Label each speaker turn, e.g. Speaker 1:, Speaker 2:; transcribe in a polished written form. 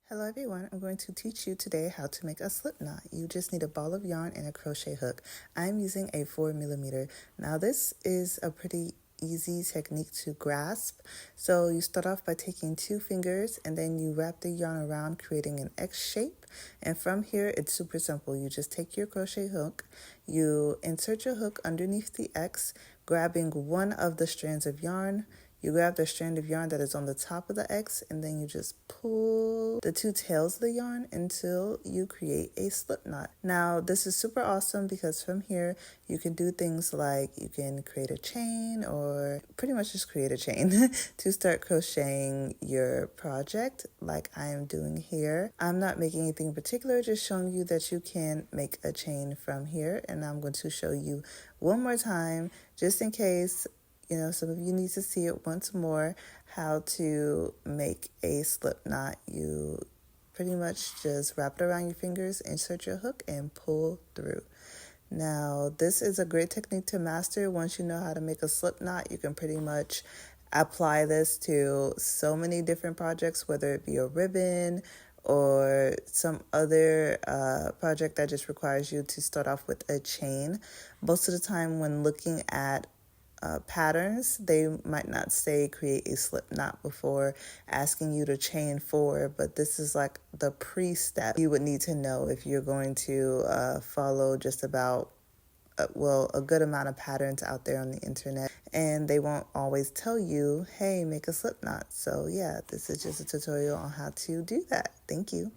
Speaker 1: Hello everyone, I'm going to teach you today how to make a slip knot. You just need a ball of yarn and a crochet hook. I'm using a 4mm. Now this is a pretty easy technique to grasp. So you start off by taking 2 fingers and then you wrap the yarn around, creating an X shape. And from here it's super simple. You just take your crochet hook, you insert your hook underneath the X, grabbing one of the strands of yarn. You grab the strand of yarn that is on the top of the X and then you just pull the 2 tails of the yarn until you create a slip knot. Now this is super awesome because from here you can do things like you can create a chain or pretty much just create a chain to start crocheting your project like I am doing here. I'm not making anything in particular, just showing you that you can make a chain from here, and I'm going to show you one more time just in case some of you need to see it once more, how to make a slip knot. You pretty much just wrap it around your fingers, insert your hook, and pull through. Now, this is a great technique to master. Once you know how to make a slip knot, you can pretty much apply this to so many different projects, whether it be a ribbon or some other project that just requires you to start off with a chain. Most of the time when looking at patterns, they might not say create a slip knot before asking you to chain 4, but this is like the pre-step you would need to know if you're going to follow just about a good amount of patterns out there on the internet, and they won't always tell you, hey, make a slip knot. So yeah, this is just a tutorial on how to do that. Thank you.